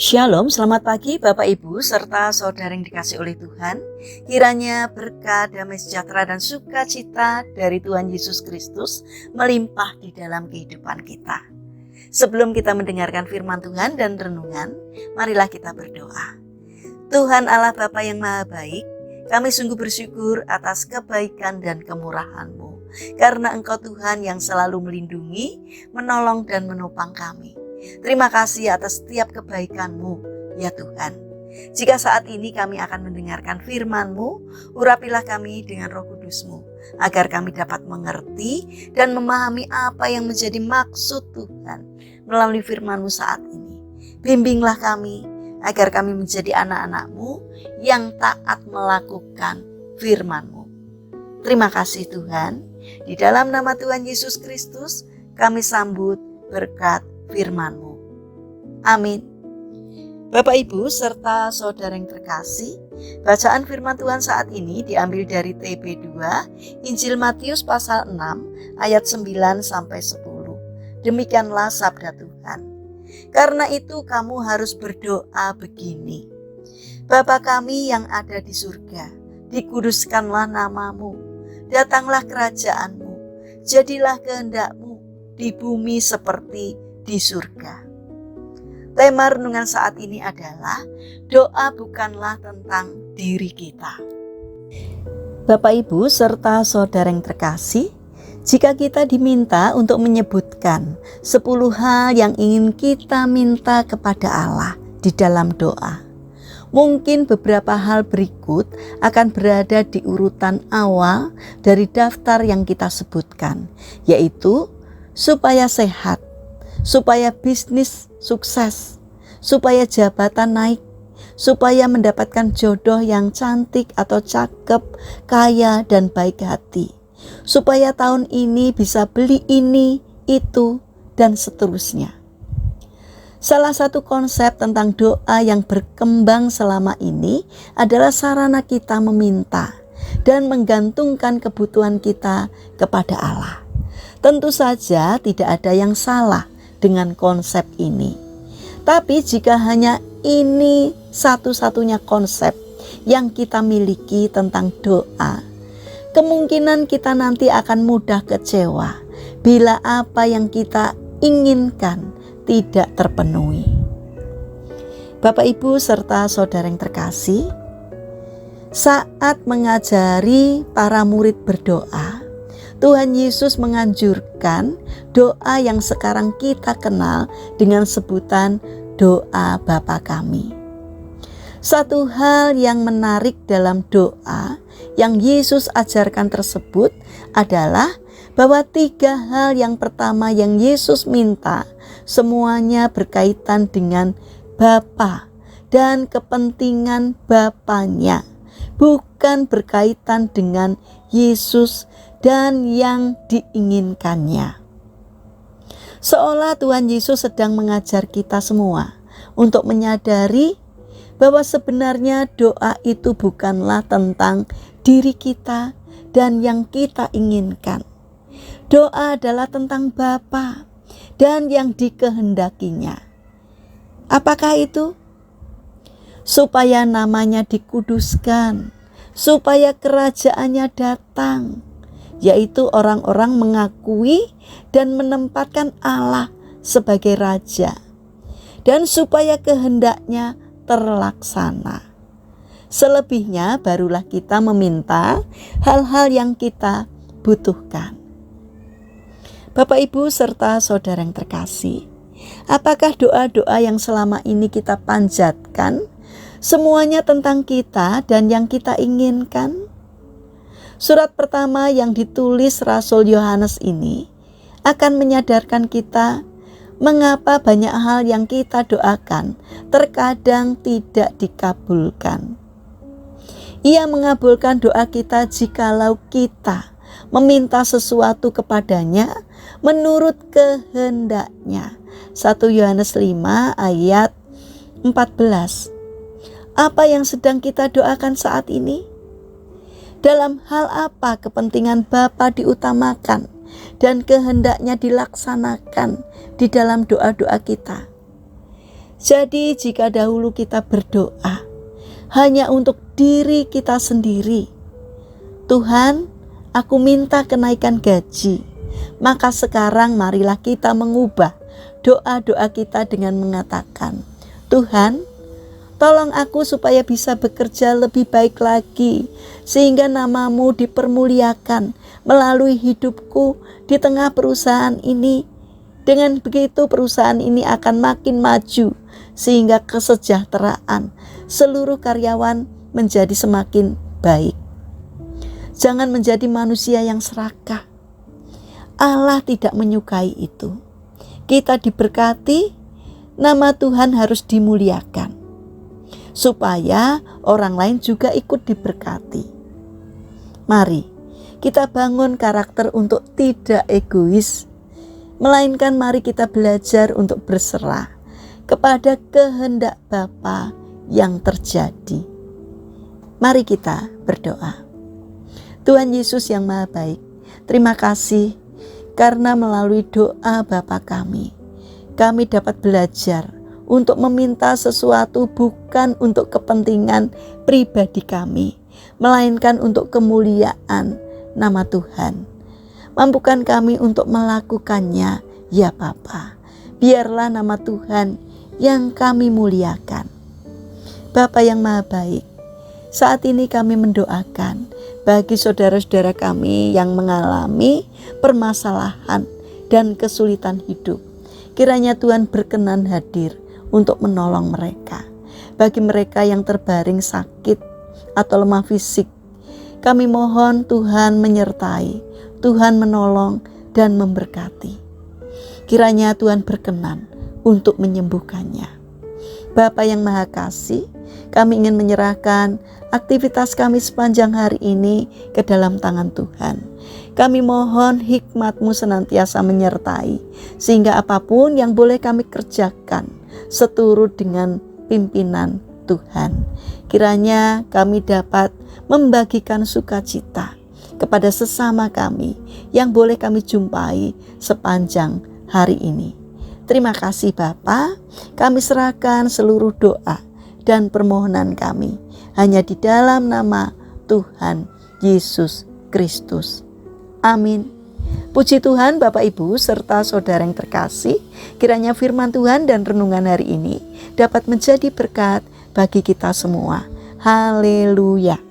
Shalom, selamat pagi Bapak Ibu serta saudara yang dikasih oleh Tuhan. Kiranya berkat, damai sejahtera dan sukacita dari Tuhan Yesus Kristus melimpah di dalam kehidupan kita. Sebelum kita mendengarkan firman Tuhan dan renungan, marilah kita berdoa. Tuhan Allah Bapa yang Maha Baik, kami sungguh bersyukur atas kebaikan dan kemurahan-Mu. Karena Engkau Tuhan yang selalu melindungi, menolong dan menopang kami. Terima kasih atas setiap kebaikan-Mu, ya Tuhan. Jika saat ini kami akan mendengarkan firman-Mu, urapilah kami dengan Roh Kudus-Mu, agar kami dapat mengerti dan memahami apa yang menjadi maksud Tuhan melalui firman-Mu saat ini. Bimbinglah kami, agar kami menjadi anak-anak-Mu yang taat melakukan firman-Mu. Terima kasih Tuhan, di dalam nama Tuhan Yesus Kristus kami sambut berkat firman-Mu. Amin. Bapak Ibu serta saudara yang terkasih, bacaan firman Tuhan saat ini diambil dari TB2 Injil Matius pasal 6 ayat 9 sampai 10. Demikianlah sabda Tuhan. Karena itu kamu harus berdoa begini. Bapa kami yang ada di surga, dikuduskanlah namamu, datanglah kerajaan-Mu, jadilah kehendak-Mu di bumi seperti di surga. Tema renungan saat ini adalah doa bukanlah tentang diri kita. Bapak Ibu serta saudara yang terkasih, jika kita diminta untuk menyebutkan 10 hal yang ingin kita minta kepada Allah di dalam doa, mungkin beberapa hal berikut akan berada di urutan awal dari daftar yang kita sebutkan, yaitu supaya sehat, supaya bisnis sukses, supaya jabatan naik, supaya mendapatkan jodoh yang cantik atau cakep, kaya dan baik hati, supaya tahun ini bisa beli ini, itu, dan seterusnya. Salah satu konsep tentang doa yang berkembang selama ini adalah sarana kita meminta dan menggantungkan kebutuhan kita kepada Allah. Tentu saja tidak ada yang salah dengan konsep ini. Tapi jika hanya ini satu-satunya konsep yang kita miliki tentang doa, kemungkinan kita nanti akan mudah kecewa bila apa yang kita inginkan tidak terpenuhi. Bapak Ibu serta saudara yang terkasih, saat mengajari para murid berdoa, Tuhan Yesus menganjurkan doa yang sekarang kita kenal dengan sebutan doa Bapa Kami. Satu hal yang menarik dalam doa yang Yesus ajarkan tersebut adalah bahwa 3 hal yang pertama yang Yesus minta semuanya berkaitan dengan Bapa dan kepentingan Bapanya, bukan berkaitan dengan Yesus dan yang diinginkannya. Seolah Tuhan Yesus sedang mengajar kita semua untuk menyadari bahwa sebenarnya doa itu bukanlah tentang diri kita dan yang kita inginkan. Doa adalah tentang Bapa dan yang dikehendakinya. Apakah itu? Supaya namanya dikuduskan, supaya kerajaannya datang, yaitu orang-orang mengakui dan menempatkan Allah sebagai Raja, dan supaya kehendaknya terlaksana. Selebihnya barulah kita meminta hal-hal yang kita butuhkan. Bapak Ibu serta saudara yang terkasih, apakah doa-doa yang selama ini kita panjatkan semuanya tentang kita dan yang kita inginkan? Surat pertama yang ditulis Rasul Yohanes ini akan menyadarkan kita mengapa banyak hal yang kita doakan terkadang tidak dikabulkan. Ia mengabulkan doa kita jikalau kita meminta sesuatu kepadanya menurut kehendaknya. 1 Yohanes 5 ayat 14. Apa yang sedang kita doakan saat ini? Dalam hal apa kepentingan Bapa diutamakan dan kehendaknya dilaksanakan di dalam doa-doa kita? Jadi jika dahulu kita berdoa hanya untuk diri kita sendiri, Tuhan, aku minta kenaikan gaji, maka sekarang marilah kita mengubah doa-doa kita dengan mengatakan, Tuhan, tolong aku supaya bisa bekerja lebih baik lagi, sehingga nama-Mu dipermuliakan melalui hidupku di tengah perusahaan ini. Dengan begitu perusahaan ini akan makin maju, sehingga kesejahteraan seluruh karyawan menjadi semakin baik. Jangan menjadi manusia yang serakah. Allah tidak menyukai itu. Kita diberkati, nama Tuhan harus dimuliakan, supaya orang lain juga ikut diberkati. Mari kita bangun karakter untuk tidak egois, melainkan mari kita belajar untuk berserah kepada kehendak Bapa yang terjadi. Mari kita berdoa. Tuhan Yesus yang Maha Baik, terima kasih karena melalui doa Bapa kami dapat belajar untuk meminta sesuatu bukan untuk kepentingan pribadi kami, melainkan untuk kemuliaan nama Tuhan. Mampukan kami untuk melakukannya, ya Bapa. Biarlah nama Tuhan yang kami muliakan. Bapa yang Maha Baik, saat ini kami mendoakan bagi saudara-saudara kami yang mengalami permasalahan dan kesulitan hidup. Kiranya Tuhan berkenan hadir untuk menolong mereka. Bagi mereka yang terbaring sakit atau lemah fisik, kami mohon Tuhan menyertai, Tuhan menolong dan memberkati. Kiranya Tuhan berkenan untuk menyembuhkannya. Bapa yang Maha Kasih, kami ingin menyerahkan aktivitas kami sepanjang hari ini ke dalam tangan Tuhan. Kami mohon hikmat-Mu senantiasa menyertai, sehingga apapun yang boleh kami kerjakan seturut dengan pimpinan Tuhan. Kiranya kami dapat membagikan sukacita kepada sesama kami yang boleh kami jumpai sepanjang hari ini. Terima kasih Bapa, kami serahkan seluruh doa dan permohonan kami hanya di dalam nama Tuhan Yesus Kristus. Amin. Puji Tuhan Bapak Ibu serta saudara yang terkasih, kiranya firman Tuhan dan renungan hari ini dapat menjadi berkat bagi kita semua. Haleluya.